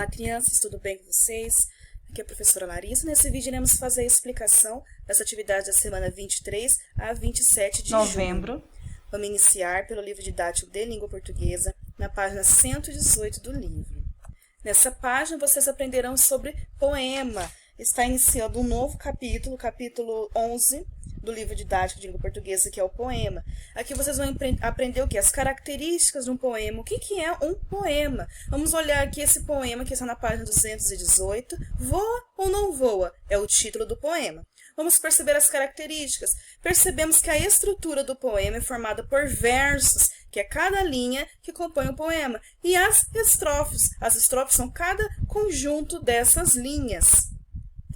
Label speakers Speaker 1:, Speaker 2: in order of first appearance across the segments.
Speaker 1: Olá, crianças, tudo bem com vocês? Aqui é a professora Larissa. Nesse vídeo iremos fazer a explicação das atividades da semana 23 a 27 de
Speaker 2: novembro.
Speaker 1: Vamos iniciar pelo livro didático de língua portuguesa, na página 118 do livro. Nessa página vocês aprenderão sobre poema. Está iniciando um novo capítulo, capítulo 11 do livro didático de língua portuguesa, que é o poema. Aqui vocês vão aprender o que? As características de um poema. O que é um poema? Vamos olhar aqui esse poema que está na página 218. Voa ou não voa? É o título do poema. Vamos perceber as características. Percebemos que a estrutura do poema é formada por versos, que é cada linha que compõe o poema, e as estrofes. As estrofes são cada conjunto dessas linhas.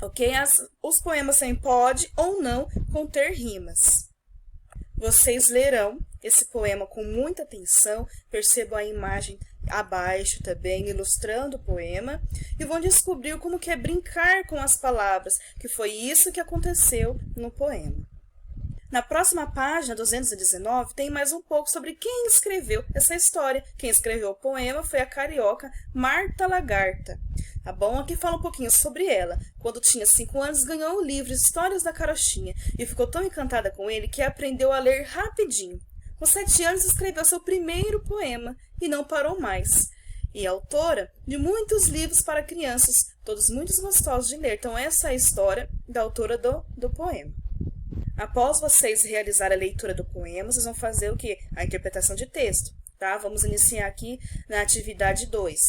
Speaker 1: Ok? Os poemas também podem ou não conter rimas. Vocês lerão esse poema com muita atenção, percebam a imagem abaixo também, ilustrando o poema, e vão descobrir como que é brincar com as palavras, que foi isso que aconteceu no poema. Na próxima página, 219, tem mais um pouco sobre quem escreveu essa história. Quem escreveu o poema foi a carioca Marta Lagarta. Tá bom? Aqui fala um pouquinho sobre ela. Quando tinha 5 anos, ganhou o livro Histórias da Carochinha e ficou tão encantada com ele que aprendeu a ler rapidinho. Com 7 anos, escreveu seu primeiro poema e não parou mais. E é autora de muitos livros para crianças, todos muito gostosos de ler. Então, essa é a história da autora do poema. Após vocês realizarem a leitura do poema, vocês vão fazer o quê? A interpretação de texto, tá? Vamos iniciar aqui na atividade 2,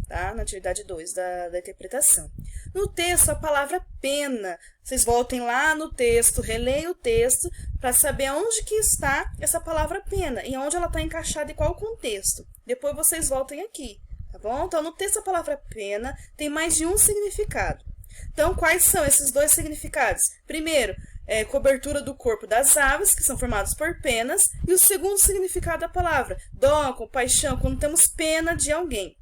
Speaker 1: tá? Na atividade 2 da interpretação. No texto, a palavra pena. Vocês voltem lá no texto, releiam o texto para saber aonde que está essa palavra pena e aonde ela está encaixada e qual o contexto. Depois vocês voltem aqui, tá bom? Então, no texto, a palavra pena tem mais de um significado. Então, quais são esses dois significados? Primeiro, cobertura do corpo das aves, que são formadas por penas, e o segundo significado da palavra, dó, compaixão, quando temos pena de alguém.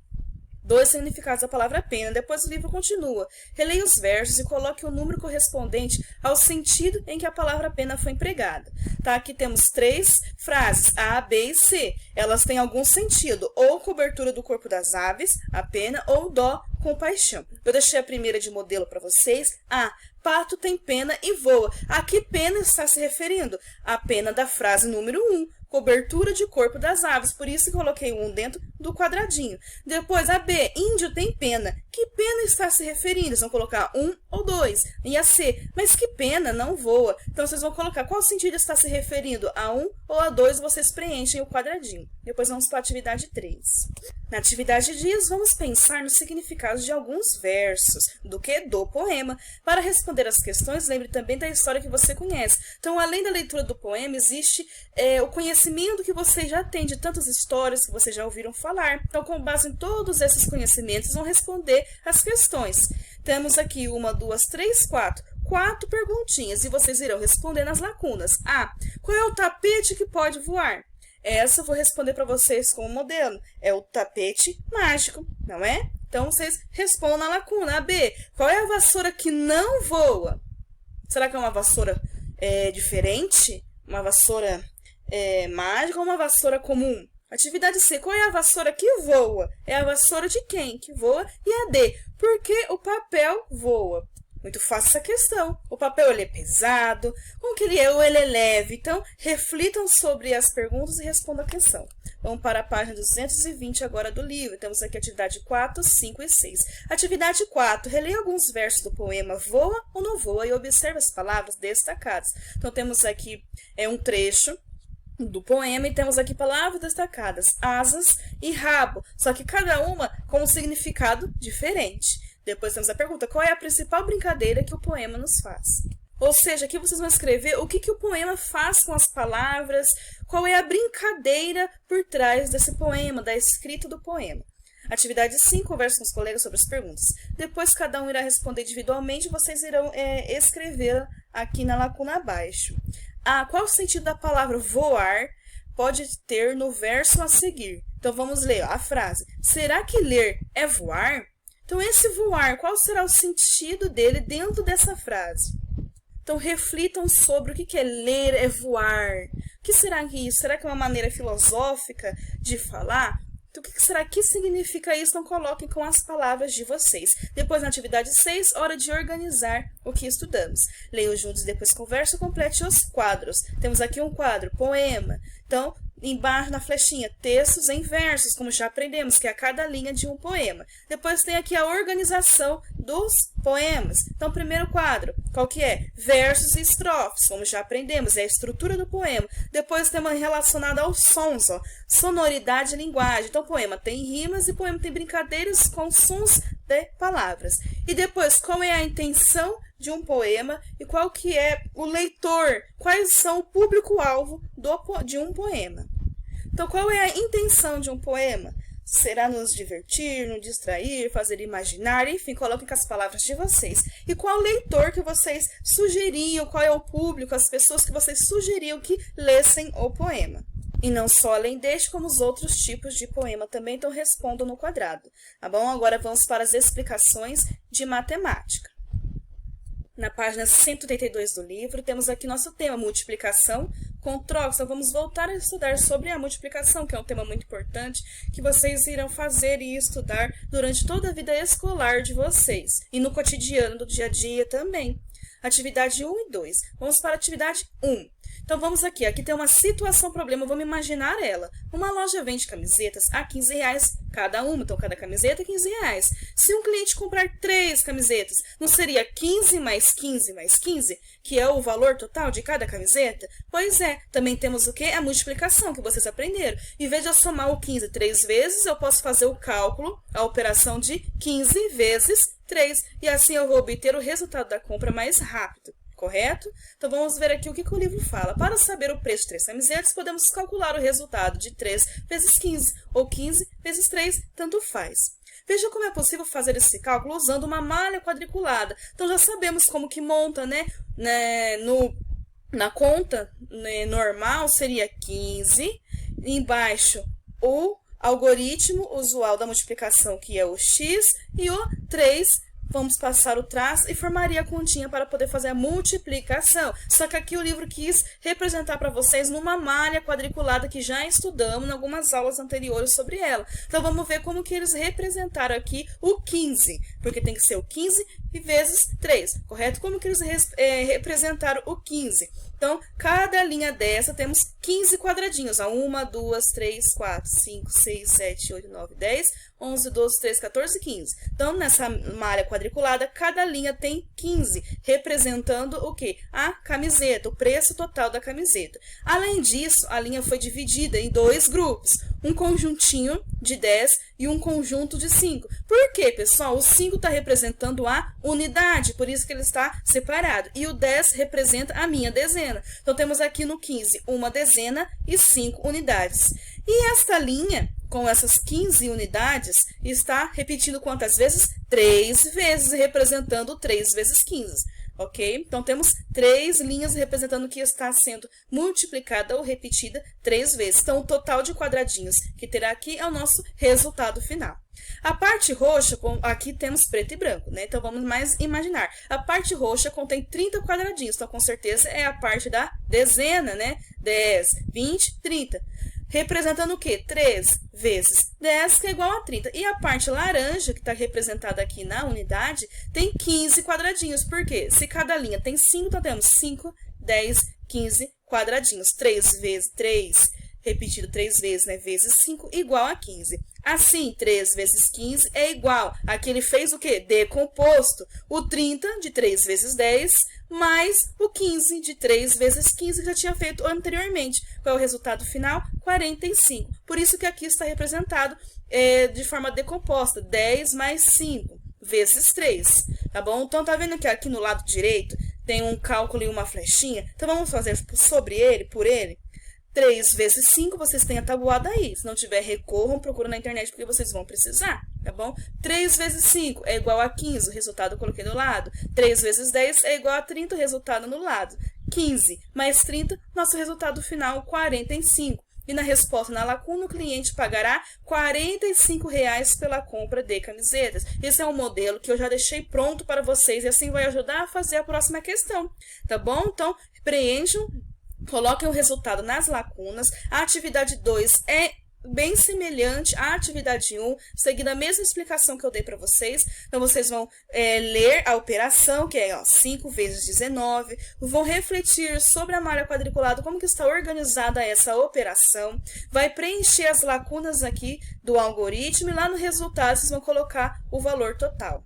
Speaker 1: 2 significados da palavra pena. Depois o livro continua. Releia os versos e coloque o número correspondente ao sentido em que a palavra pena foi empregada. Tá? Aqui temos 3 frases, A, B e C. Elas têm algum sentido, ou cobertura do corpo das aves, a pena, ou dó, compaixão. Eu deixei a primeira de modelo para vocês. A, pato tem pena e voa. A que pena está se referindo? A pena da frase número 1. Cobertura de corpo das aves, por isso coloquei um dentro do quadradinho. Depois a B, índio tem pena. Que pena está se referindo? Vocês vão colocar 1 ou 2. E a C, mas que pena, não voa. Então vocês vão colocar qual sentido está se referindo, a 1 ou a 2, vocês preenchem o quadradinho. Depois vamos para a atividade 3. Na atividade dias, vamos pensar no significado de alguns versos, do poema. Para responder as questões, lembre também da história que você conhece. Então, além da leitura do poema, existe o conhecimento que você já tem de tantas histórias que vocês já ouviram falar. Então, com base em todos esses conhecimentos, vão responder as questões. Temos aqui 1, 2, 3, 4. 4 perguntinhas e vocês irão responder nas lacunas. A. Qual é o tapete que pode voar? Essa eu vou responder para vocês com o modelo. É o tapete mágico, não é? Então, vocês respondam na lacuna. A B. Qual é a vassoura que não voa? Será que é uma vassoura diferente? Uma vassoura mágica ou uma vassoura comum? Atividade C. Qual é a vassoura que voa? É a vassoura de quem que voa? E a D. Por que o papel voa? Muito fácil essa questão. O papel ele é pesado, como que ele é ou ele é leve? Então, reflitam sobre as perguntas e respondam a questão. Vamos para a página 220 agora do livro. Temos aqui a atividade 4, 5 e 6. Atividade 4. Releia alguns versos do poema Voa ou não voa e observe as palavras destacadas. Então, temos aqui um trecho do poema e temos aqui palavras destacadas, asas e rabo, só que cada uma com um significado diferente. Depois temos a pergunta, qual é a principal brincadeira que o poema nos faz? Ou seja, aqui vocês vão escrever o que o poema faz com as palavras, qual é a brincadeira por trás desse poema, da escrita do poema. Atividade 5, converse com os colegas sobre as perguntas. Depois cada um irá responder individualmente, vocês irão escrever aqui na lacuna abaixo. Qual o sentido da palavra voar pode ter no verso a seguir? Então vamos ler a frase. Será que ler é voar? Então esse voar, qual será o sentido dele dentro dessa frase? Então reflitam sobre o que é ler, é voar. O que será que é isso? Será que é uma maneira filosófica de falar? Então, o que será que significa isso? Então, coloquem com as palavras de vocês. Depois, na atividade 6, hora de organizar o que estudamos. Leiam juntos e depois conversa, complete os quadros. Temos aqui um quadro, poema. Então, embaixo na flechinha, textos em versos, como já aprendemos, que é a cada linha de um poema. Depois tem aqui a organização dos poemas. Então, primeiro quadro, qual que é? Versos e estrofes, como já aprendemos, é a estrutura do poema. Depois tem uma relacionada aos sons, ó, sonoridade e linguagem. Então, poema tem rimas e poema tem brincadeiras com sons de palavras. E depois, qual é a intenção de um poema e qual que é o leitor, quais são o público-alvo de um poema. Então, qual é a intenção de um poema? Será nos divertir, nos distrair, fazer imaginar, enfim, coloquem com as palavras de vocês. E qual leitor que vocês sugeriam, qual é o público, as pessoas que vocês sugeriam que lessem o poema. E não só além deste, como os outros tipos de poema também, então respondam no quadrado. Tá bom? Agora vamos para as explicações de matemática. Na página 182 do livro, temos aqui nosso tema, multiplicação com trocos. Então, vamos voltar a estudar sobre a multiplicação, que é um tema muito importante, que vocês irão fazer e estudar durante toda a vida escolar de vocês. E no cotidiano do dia a dia também. Atividade 1 e 2. Vamos para a atividade 1. Então, vamos aqui. Aqui tem uma situação, problema, vamos imaginar ela. Uma loja vende camisetas a R$15 cada uma. Então, cada camiseta é R$15. Se um cliente comprar 3 camisetas, não seria 15 mais 15 mais 15, que é o valor total de cada camiseta? Pois é. Também temos o quê? A multiplicação, que vocês aprenderam. Em vez de eu somar o 15 3 vezes, eu posso fazer o cálculo, a operação de 15 vezes 3. E assim eu vou obter o resultado da compra mais rápido. Correto? Então, vamos ver aqui o que o livro fala. Para saber o preço de 3 camisetas, podemos calcular o resultado de 3 vezes 15, ou 15 vezes 3, tanto faz. Veja como é possível fazer esse cálculo usando uma malha quadriculada. Então, já sabemos como que monta, né? Na conta, né, normal seria 15, embaixo o algoritmo usual da multiplicação, que é o x, e o 3. Vamos passar o traço e formaria a continha para poder fazer a multiplicação. Só que aqui o livro quis representar para vocês numa malha quadriculada que já estudamos em algumas aulas anteriores sobre ela. Então, vamos ver como que eles representaram aqui o 15, porque tem que ser o 15 vezes 3, correto? Como que eles representaram o 15? Então, cada linha dessa temos 15 quadradinhos. 1, 2, 3, 4, 5, 6, 7, 8, 9, 10, 11, 12, 13, 14, 15. Então, nessa malha quadriculada, cada linha tem 15, representando o quê? A camiseta, o preço total da camiseta. Além disso, a linha foi dividida em 2 grupos. Um conjuntinho de 10 e um conjunto de 5. Por quê, pessoal? O 5 está representando a unidade, por isso que ele está separado. E o 10 representa a minha dezena. Então, temos aqui no 15 uma dezena e 5 unidades. E esta linha, com essas 15 unidades, está repetindo quantas vezes? 3 vezes, representando 3 vezes 15. Ok? Então, temos 3 linhas representando que está sendo multiplicada ou repetida 3 vezes. Então, o total de quadradinhos que terá aqui é o nosso resultado final. A parte roxa, aqui temos preto e branco, né? Então, vamos mais imaginar. A parte roxa contém 30 quadradinhos. Então, com certeza, é a parte da dezena, né? 10, 20, 30. Representando o quê? 3 vezes 10, que é igual a 30. E a parte laranja, que está representada aqui na unidade, tem 15 quadradinhos. Por quê? Se cada linha tem 5, então temos 5, 10, 15 quadradinhos. 3 vezes 3, repetido 3 vezes, né? Vezes 5, igual a 15. Assim, 3 vezes 15 é igual. Aqui ele fez o quê? Decomposto. O 30 de 3 vezes 10, mais o 15 de 3 vezes 15 que já tinha feito anteriormente. Qual é o resultado final? 45. Por isso que aqui está representado de forma decomposta. 10 mais 5 vezes 3. Tá bom? Então, tá vendo que aqui no lado direito tem um cálculo e uma flechinha? Então, vamos fazer sobre ele, por ele. 3 vezes 5, vocês têm a tabuada aí. Se não tiver, recorram, procura na internet, porque vocês vão precisar, tá bom? 3 vezes 5 é igual a 15, o resultado eu coloquei do lado. 3 vezes 10 é igual a 30, o resultado no lado. 15 mais 30, nosso resultado final, 45. E na resposta na lacuna, o cliente pagará R$45 pela compra de camisetas. Esse é um modelo que eu já deixei pronto para vocês e assim vai ajudar a fazer a próxima questão, tá bom? Então, preencham. Coloquem o resultado nas lacunas. A atividade 2 é bem semelhante à atividade 1, seguindo a mesma explicação que eu dei para vocês. Então, vocês vão ler a operação, que é 5 vezes 19, vão refletir sobre a malha quadriculada, como que está organizada essa operação, vai preencher as lacunas aqui do algoritmo e lá no resultado vocês vão colocar o valor total.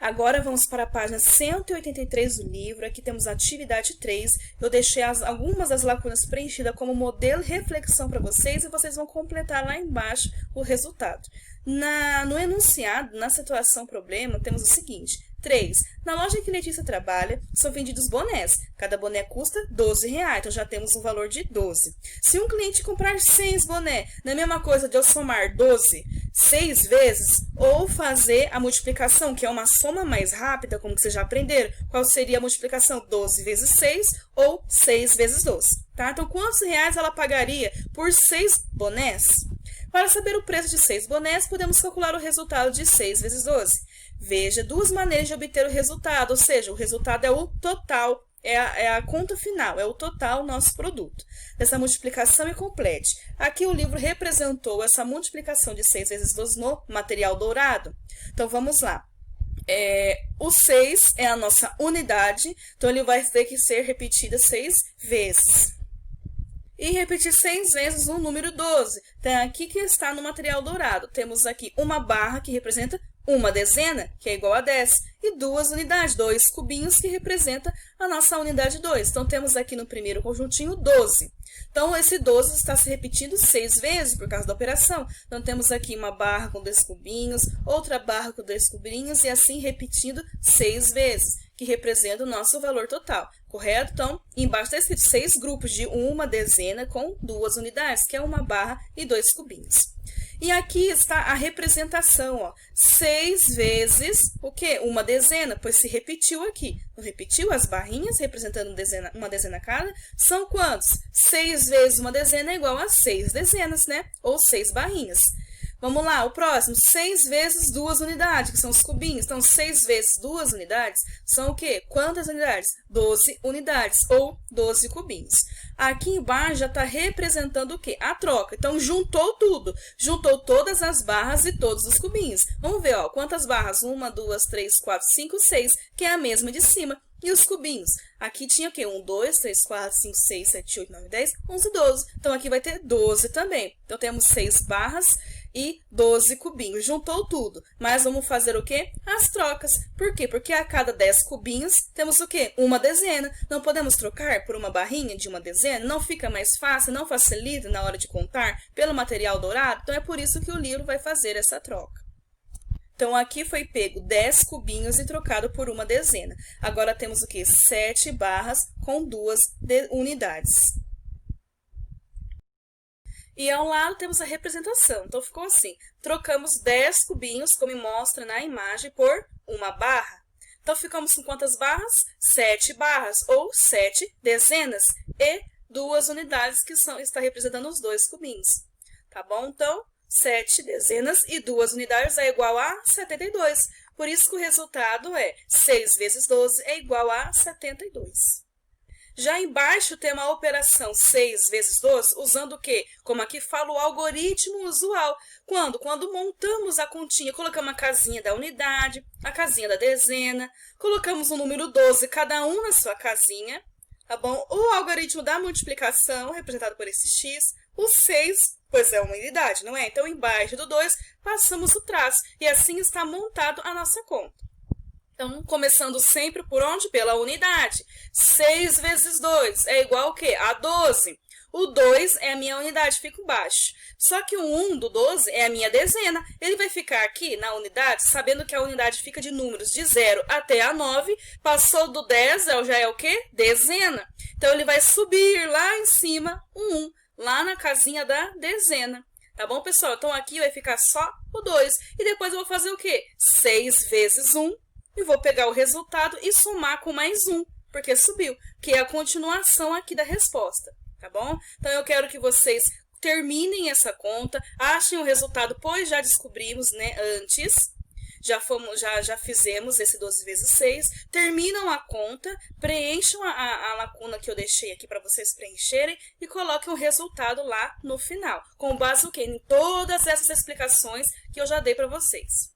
Speaker 1: Agora vamos para a página 183 do livro, aqui temos a atividade 3, eu deixei algumas das lacunas preenchidas como modelo e reflexão para vocês e vocês vão completar lá embaixo o resultado. No enunciado, na situação problema, temos o seguinte: 3. Na loja em que Letícia trabalha, são vendidos bonés. Cada boné custa R$12, então já temos um valor de 12. Se um cliente comprar 6 bonés, não é a mesma coisa de eu somar 12 6 vezes ou fazer a multiplicação, que é uma soma mais rápida, como vocês já aprenderam. Qual seria a multiplicação? 12 vezes 6 ou 6 vezes 12. Tá? Então, quantos reais ela pagaria por 6 bonés? Para saber o preço de 6 bonés, podemos calcular o resultado de 6 vezes 12. Veja duas maneiras de obter o resultado, ou seja, o resultado é o total, é a conta final, é o total nosso produto. Essa multiplicação e complete. Aqui o livro representou essa multiplicação de 6 vezes 12 no material dourado. Então, vamos lá. O 6 é a nossa unidade, então ele vai ter que ser repetida 6 vezes. E repetir 6 vezes o número 12. Então, aqui que está no material dourado. Temos aqui uma barra que representa uma dezena, que é igual a 10, e 2 unidades, 2 cubinhos, que representa a nossa unidade 2. Então, temos aqui no primeiro conjuntinho 12. Então, esse 12 está se repetindo 6 vezes por causa da operação. Então, temos aqui uma barra com 2 cubinhos, outra barra com 2 cubinhos, e assim repetindo 6 vezes, que representa o nosso valor total, correto? Então, embaixo está escrito 6 grupos de uma dezena com 2 unidades, que é uma barra e 2 cubinhos. E aqui está a representação, ó, 6 vezes o quê? Uma dezena, pois se repetiu aqui. Não repetiu as barrinhas, representando uma dezena cada? São quantos? 6 vezes uma dezena é igual a 6 dezenas, né? Ou 6 barrinhas. Vamos lá, o próximo, 6 vezes 2 unidades, que são os cubinhos. Então, 6 vezes 2 unidades são o quê? Quantas unidades? 12 unidades, ou 12 cubinhos. Aqui embaixo já está representando o quê? A troca. Então, juntou tudo. Juntou todas as barras e todos os cubinhos. Vamos ver, ó, quantas barras? 1, 2, 3, 4, 5, 6, que é a mesma de cima. E os cubinhos? Aqui tinha o quê? 1, 2, 3, 4, 5, 6, 7, 8, 9, 10, 11, 12. Então, aqui vai ter 12 também. Então, temos 6 barras e 12 cubinhos. Juntou tudo. Mas vamos fazer o quê? As trocas. Por quê? Porque a cada 10 cubinhos temos o quê? Uma dezena. Não podemos trocar por uma barrinha de uma dezena? Não fica mais fácil? Não facilita na hora de contar pelo material dourado? Então, é por isso que o livro vai fazer essa troca. Então, aqui foi pego 10 cubinhos e trocado por uma dezena. Agora, temos o quê? 7 barras com 2 unidades. E ao lado temos a representação. Então, ficou assim. Trocamos 10 cubinhos, como mostra na imagem, por uma barra. Então, ficamos com quantas barras? 7 barras, ou 7 dezenas. E 2 unidades, que está representando os 2 cubinhos. Tá bom? Então, 7 dezenas e 2 unidades é igual a 72. Por isso que o resultado é 6 vezes 12 é igual a 72. Já embaixo tem uma operação 6 vezes 12, usando o quê? Como aqui fala, o algoritmo usual. Quando? Quando montamos a continha, colocamos a casinha da unidade, a casinha da dezena, colocamos o número 12, cada um na sua casinha, tá bom? O algoritmo da multiplicação, representado por esse X, o 6, pois é uma unidade, não é? Então, embaixo do 2, passamos o traço, e assim está montado a nossa conta. Então, começando sempre por onde? Pela unidade. 6 vezes 2 é igual ao quê? A 12. O 2 é a minha unidade, fica embaixo. Só que o 1 do 12 é a minha dezena. Ele vai ficar aqui na unidade, sabendo que a unidade fica de números de 0 até a 9. Passou do 10, já é o quê? Dezena. Então, ele vai subir lá em cima o 1, lá na casinha da dezena. Tá bom, pessoal? Então, aqui vai ficar só o 2. E depois eu vou fazer o quê? 6 vezes 1. E vou pegar o resultado e somar com mais 1, porque subiu, que é a continuação aqui da resposta, tá bom? Então, eu quero que vocês terminem essa conta, achem o resultado, pois já descobrimos, né, antes. Já fizemos esse 12 vezes 6, terminam a conta, preencham a lacuna que eu deixei aqui para vocês preencherem e coloquem o resultado lá no final, com base no quê? Em todas essas explicações que eu já dei para vocês.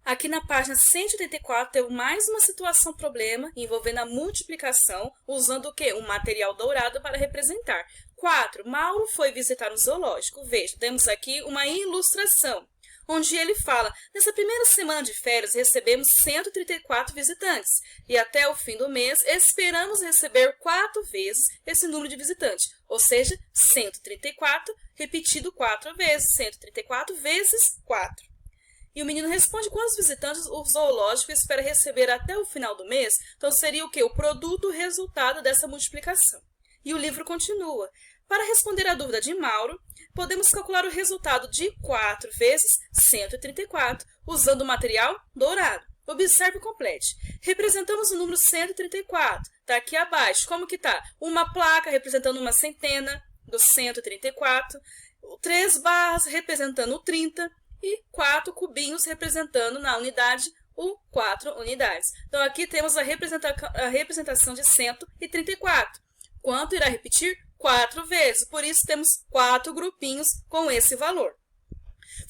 Speaker 1: Aqui na página 184 teve mais uma situação problema envolvendo a multiplicação, usando o quê? Um material dourado para representar. 4. Mauro foi visitar um zoológico. Veja, temos aqui uma ilustração, onde ele fala, nessa primeira semana de férias recebemos 134 visitantes e até o fim do mês esperamos receber 4 vezes esse número de visitantes, ou seja, 134 repetido 4 vezes, 134 vezes 4. E o menino responde quantos visitantes o zoológico espera receber até o final do mês. Então, seria o quê? O produto, o resultado dessa multiplicação. E o livro continua. Para responder à dúvida de Mauro, podemos calcular o resultado de 4 vezes 134, usando o material dourado. Observe e complete. Representamos o número 134. Está aqui abaixo. Como que está? Uma placa representando uma centena do 134, 3 barras representando o 30, e 4 cubinhos representando na unidade o 4 unidades. Então, aqui temos a representação de 134. Quanto irá repetir? 4 vezes. Por isso, temos 4 grupinhos com esse valor.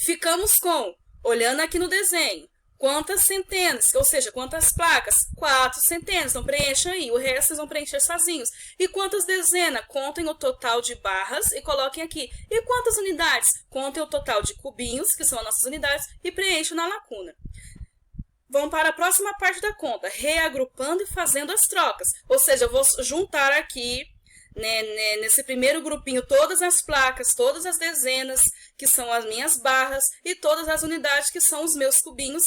Speaker 1: Ficamos com, olhando aqui no desenho, quantas centenas, ou seja, quantas placas? 4 centenas. Então, preencham aí. O resto vocês vão preencher sozinhos. E quantas dezenas? Contem o total de barras e coloquem aqui. E quantas unidades? Contem o total de cubinhos, que são as nossas unidades, e preencham na lacuna. Vamos para a próxima parte da conta, reagrupando e fazendo as trocas. Ou seja, eu vou juntar aqui, nesse primeiro grupinho, todas as placas, todas as dezenas, que são as minhas barras, e todas as unidades, que são os meus cubinhos,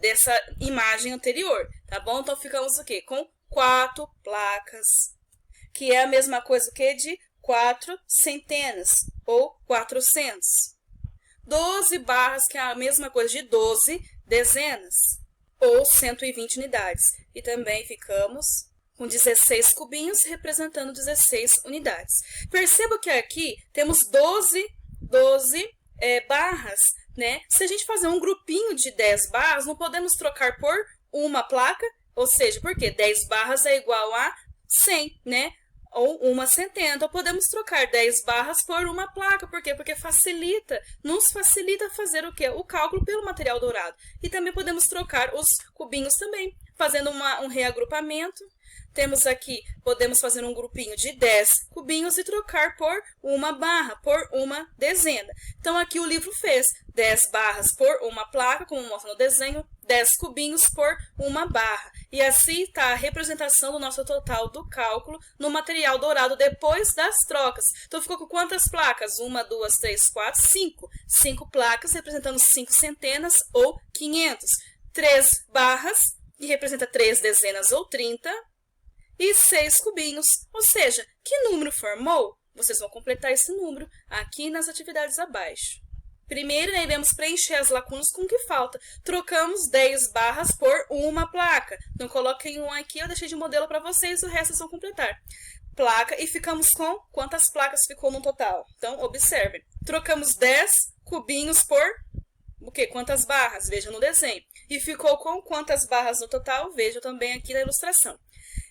Speaker 1: dessa imagem anterior, tá bom? Então, ficamos o quê? Com 4 placas, que é a mesma coisa que de 4 centenas, ou 400. 12 barras, que é a mesma coisa de 12 dezenas, ou 120 unidades. E também ficamos com 16 cubinhos, representando 16 unidades. Perceba que aqui temos 12 barras, né? Se a gente fazer um grupinho de 10 barras, não podemos trocar por uma placa, ou seja, porque 10 barras é igual a 100, né? Ou uma centena. Então, podemos trocar 10 barras por uma placa. Por quê? Porque nos facilita fazer o quê? O cálculo pelo material dourado. E também podemos trocar os cubinhos também, fazendo um reagrupamento. Temos aqui, podemos fazer um grupinho de 10 cubinhos e trocar por uma barra, por uma dezena. Então, aqui o livro fez 10 barras por uma placa, como mostra no desenho, 10 cubinhos por uma barra. E assim está a representação do nosso total do cálculo no material dourado depois das trocas. Então, ficou com quantas placas? 1, 2, 3, 4, 5. 5 placas representando 5 centenas ou 500. 3 barras, que representa 3 dezenas ou 30. E 6 cubinhos, ou seja, que número formou? Vocês vão completar esse número aqui nas atividades abaixo. Primeiro, iremos preencher as lacunas com o que falta. Trocamos 10 barras por uma placa. Então, coloquem um aqui, eu deixei de modelo para vocês, o resto vocês vão completar. Placa, e ficamos com quantas placas ficou no total? Então, observem. Trocamos 10 cubinhos por o quê? Quantas barras? Vejam no desenho. E ficou com quantas barras no total? Vejam também aqui na ilustração.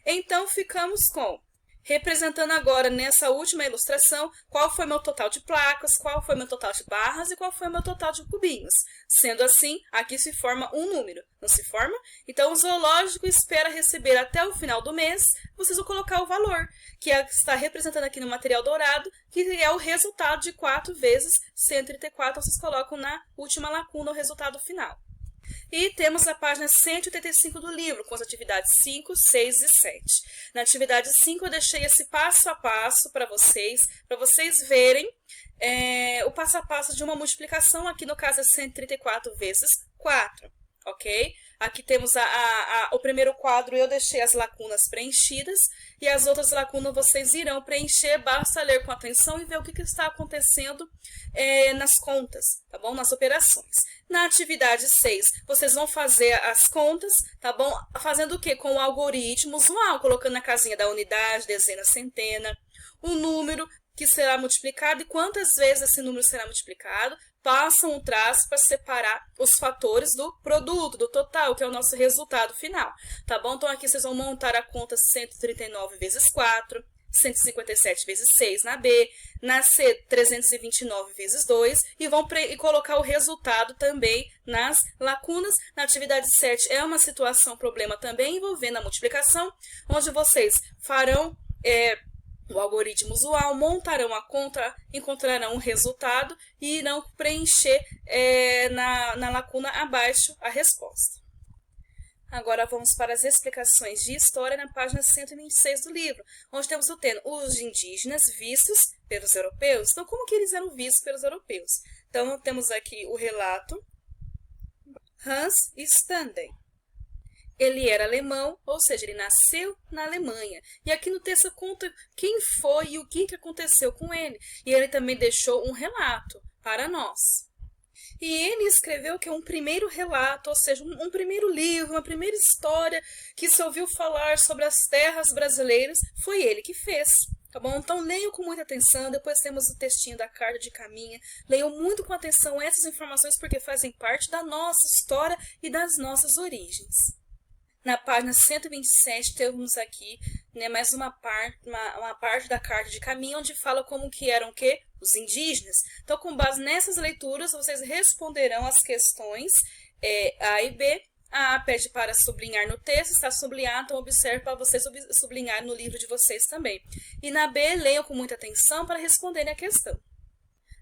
Speaker 1: Então, ficamos com, representando agora nessa última ilustração, qual foi meu total de placas, qual foi meu total de barras e qual foi meu total de cubinhos. Sendo assim, aqui se forma um número, não se forma? Então, o zoológico espera receber até o final do mês, vocês vão colocar o valor, que está representando aqui no material dourado, que é o resultado de 4 vezes 134, então vocês colocam na última lacuna o resultado final. E temos a página 185 do livro, com as atividades 5, 6 e 7. Na atividade 5, eu deixei esse passo a passo para vocês verem o passo a passo de uma multiplicação. Aqui, no caso, é 134 vezes 4, ok? Aqui temos o primeiro quadro, eu deixei as lacunas preenchidas, e as outras lacunas vocês irão preencher, basta ler com atenção e ver o que está acontecendo nas contas, tá bom? Nas operações. Na atividade 6, vocês vão fazer as contas, tá bom? Fazendo o quê? Com o algoritmo usual, colocando na casinha da unidade, dezena, centena, o número que será multiplicado e quantas vezes esse número será multiplicado, passam um traço para separar os fatores do produto, do total, que é o nosso resultado final, tá bom? Então, aqui vocês vão montar a conta 139 vezes 4, 157 vezes 6 na B, na C 329 vezes 2 e vão colocar o resultado também nas lacunas. Na atividade 7 é uma situação, problema também envolvendo a multiplicação, onde vocês farão o algoritmo usual, montarão a conta, encontrarão o resultado e irão preencher na lacuna abaixo a resposta. Agora vamos para as explicações de história na página 126 do livro, onde temos o tema os indígenas vistos pelos europeus. Então, como que eles eram vistos pelos europeus? Então, temos aqui o relato Hans Standen. Ele era alemão, ou seja, ele nasceu na Alemanha. E aqui no texto conta quem foi e o que aconteceu com ele. E ele também deixou um relato para nós. E ele escreveu que um primeiro relato, ou seja, um primeiro livro, uma primeira história que se ouviu falar sobre as terras brasileiras, foi ele que fez. Tá bom? Então leiam com muita atenção, depois temos o textinho da carta de caminha. Leiam muito com atenção essas informações porque fazem parte da nossa história e das nossas origens. Na página 127 temos aqui mais uma parte da carta de caminho, onde fala como que eram os indígenas. Então, com base nessas leituras, vocês responderão as questões A e B. A pede para sublinhar no texto, está sublinhado, então observe para vocês sublinhar no livro de vocês também. E na B, leiam com muita atenção para responderem a questão.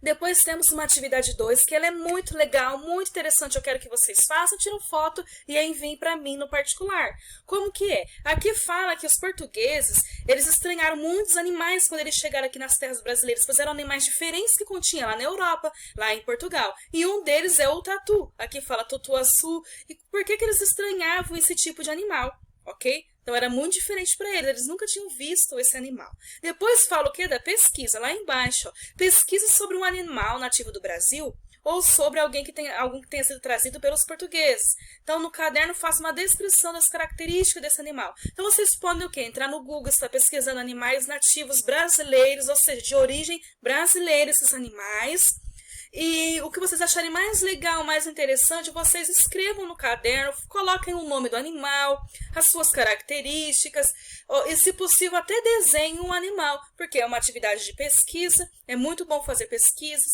Speaker 1: Depois temos uma atividade 2, que ela é muito legal, muito interessante. Eu quero que vocês façam, tiram foto e a enviem para mim no particular. Como que é? Aqui fala que os portugueses, eles estranharam muitos animais quando eles chegaram aqui nas terras brasileiras, pois eram animais diferentes que continha lá na Europa, lá em Portugal. E um deles é o tatu. Aqui fala tutuaçu. E por que eles estranhavam esse tipo de animal? Ok? Então, era muito diferente para eles nunca tinham visto esse animal. Depois fala o quê? Da pesquisa, lá embaixo. Ó. Pesquisa sobre um animal nativo do Brasil ou sobre algum que tenha sido trazido pelos portugueses. Então, no caderno, faça uma descrição das características desse animal. Então, vocês podem o quê? Entrar no Google, está pesquisando animais nativos brasileiros, ou seja, de origem brasileira, esses animais. E o que vocês acharem mais legal, mais interessante, vocês escrevam no caderno, coloquem o nome do animal, as suas características, e se possível até desenhem um animal, porque é uma atividade de pesquisa, é muito bom fazer pesquisas,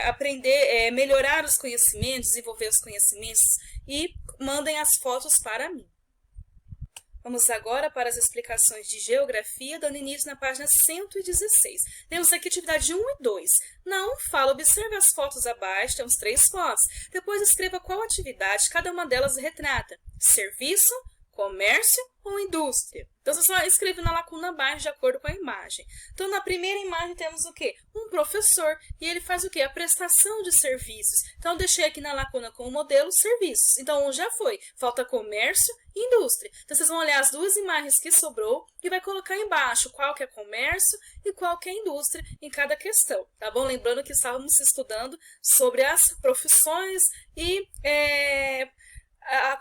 Speaker 1: aprender, melhorar os conhecimentos, desenvolver os conhecimentos e mandem as fotos para mim. Vamos agora para as explicações de geografia, dando início na página 116. Temos aqui atividade 1 e 2. Na 1 fala, observe as fotos abaixo, temos 3 fotos. Depois escreva qual atividade cada uma delas retrata. Serviço, comércio ou indústria? Então, você só escreve na lacuna abaixo de acordo com a imagem. Então, na primeira imagem temos o quê? Um professor. E ele faz o quê? A prestação de serviços. Então, eu deixei aqui na lacuna com o modelo serviços. Então, um já foi. Falta comércio e indústria. Então, vocês vão olhar as duas imagens que sobrou e vai colocar embaixo qual que é comércio e qual que é indústria em cada questão. Tá bom? Lembrando que estávamos estudando sobre as profissões e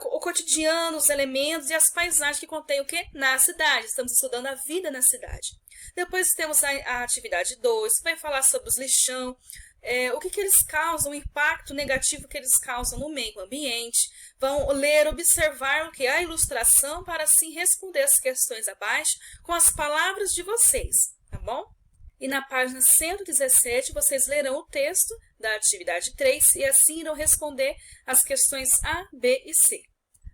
Speaker 1: o cotidiano, os elementos e as paisagens que contém o que? Na cidade. Estamos estudando a vida na cidade. Depois temos a atividade 2, que vai falar sobre os lixão, o que eles causam, o impacto negativo que eles causam no meio ambiente. Vão ler, observar o que? A ilustração para assim responder as questões abaixo com as palavras de vocês, tá bom? E na página 117 vocês lerão o texto da atividade 3 e assim irão responder as questões A, B e C.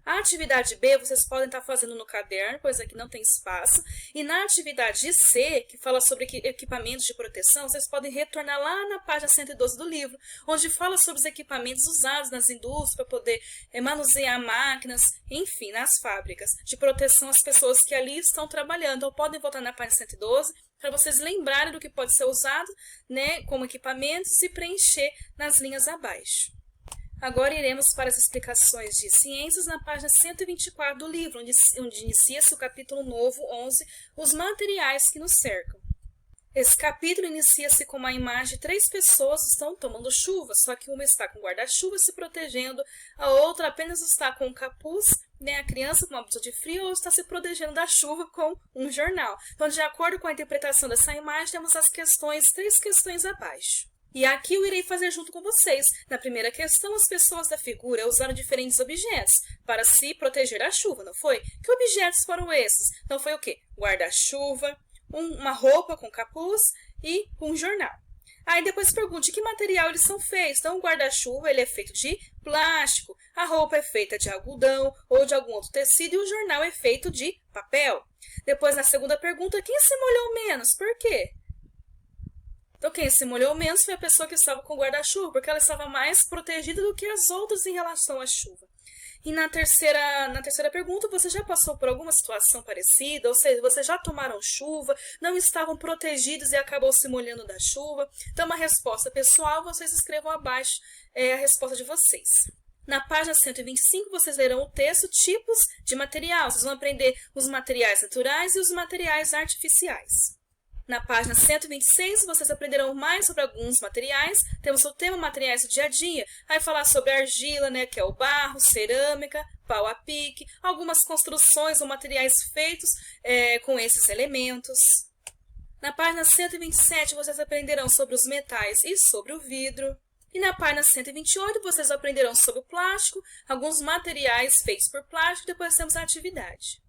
Speaker 1: A atividade B vocês podem estar fazendo no caderno, pois aqui não tem espaço. E na atividade C, que fala sobre equipamentos de proteção, vocês podem retornar lá na página 112 do livro, onde fala sobre os equipamentos usados nas indústrias para poder manusear máquinas, enfim, nas fábricas, de proteção às pessoas que ali estão trabalhando. Então, podem voltar na página 112 para vocês lembrarem do que pode ser usado, como equipamentos e preencher nas linhas abaixo. Agora iremos para as explicações de ciências na página 124 do livro, onde inicia-se o capítulo novo 11, os materiais que nos cercam. Esse capítulo inicia-se com uma imagem de 3 pessoas que estão tomando chuva, só que uma está com guarda-chuva se protegendo, a outra apenas está com um capuz, a criança com uma blusa de frio ou está se protegendo da chuva com um jornal. Então, de acordo com a interpretação dessa imagem, temos as 3 questões abaixo. E aqui eu irei fazer junto com vocês. Na primeira questão, as pessoas da figura usaram diferentes objetos para se proteger da chuva, não foi? Que objetos foram esses? Então foi o quê? Guarda-chuva, uma roupa com capuz e um jornal. Aí depois pergunte de que material eles são feitos. Então o guarda-chuva ele é feito de plástico, a roupa é feita de algodão ou de algum outro tecido e o jornal é feito de papel. Depois na segunda pergunta, quem se molhou menos? Por quê? Então, quem se molhou menos foi a pessoa que estava com guarda-chuva, porque ela estava mais protegida do que as outras em relação à chuva. E na terceira pergunta, você já passou por alguma situação parecida? Ou seja, vocês já tomaram chuva, não estavam protegidos e acabou se molhando da chuva? Então, uma resposta pessoal, vocês escrevam abaixo a resposta de vocês. Na página 125, vocês lerão o texto Tipos de material. Vocês vão aprender os materiais naturais e os materiais artificiais. Na página 126, vocês aprenderão mais sobre alguns materiais. Temos o tema materiais do dia a dia. Vai falar sobre argila, né, que é o barro, cerâmica, pau a pique, algumas construções ou materiais feitos com esses elementos. Na página 127, vocês aprenderão sobre os metais e sobre o vidro. E na página 128, vocês aprenderão sobre o plástico, alguns materiais feitos por plástico, e depois temos a atividade.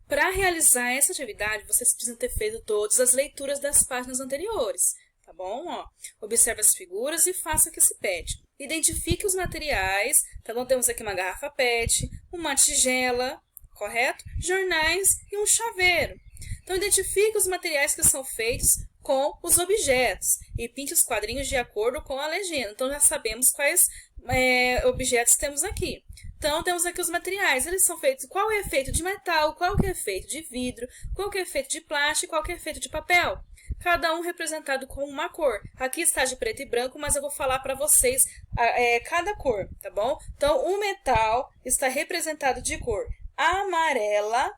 Speaker 1: Para realizar essa atividade, vocês precisam ter feito todas as leituras das páginas anteriores, tá bom? Ó, observe as figuras e faça o que se pede. Identifique os materiais, tá bom? Temos aqui uma garrafa PET, uma tigela, correto? Jornais e um chaveiro. Então, identifique os materiais que são feitos com os objetos e pinte os quadrinhos de acordo com a legenda. Então, já sabemos quais objetos temos aqui. Então, temos aqui os materiais. Eles são feitos, qual é feito de metal, qual que é feito de vidro, qual que é feito de plástico, qual que é feito de papel. Cada um representado com uma cor. Aqui está de preto e branco, mas eu vou falar para vocês cada cor, tá bom? Então, o metal está representado de cor amarela,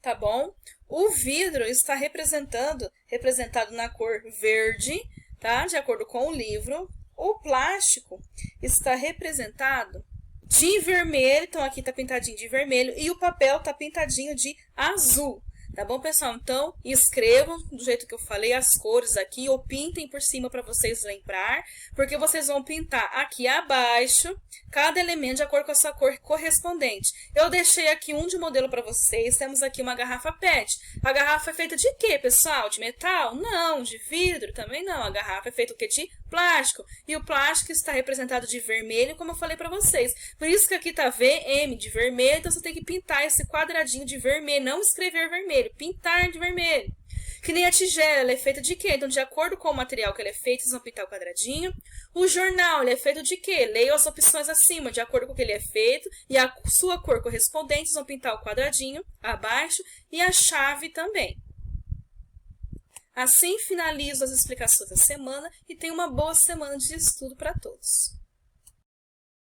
Speaker 1: tá bom? O vidro está representado na cor verde, tá? De acordo com o livro. O plástico está representado de vermelho, então aqui está pintadinho de vermelho, e o papel está pintadinho de azul. Tá bom, pessoal? Então, escrevam do jeito que eu falei as cores aqui, ou pintem por cima para vocês lembrar, porque vocês vão pintar aqui abaixo cada elemento de acordo com a sua cor correspondente. Eu deixei aqui um de modelo para vocês, temos aqui uma garrafa PET. A garrafa é feita de quê, pessoal? De metal? Não. De vidro? Também não. A garrafa é feita o quê? De plástico. E o plástico está representado de vermelho, como eu falei para vocês. Por isso que aqui está VM de vermelho, então você tem que pintar esse quadradinho de vermelho, não escrever vermelho, pintar de vermelho. Que nem a tigela, ela é feita de quê? Então, de acordo com o material que ela é feita, vocês vão pintar o quadradinho. O jornal, ele é feito de quê? Leiam as opções acima, de acordo com o que ele é feito, e a sua cor correspondente, vocês vão pintar o quadradinho abaixo e a chave também. Assim finalizo as explicações da semana e tenha uma boa semana de estudo para todos.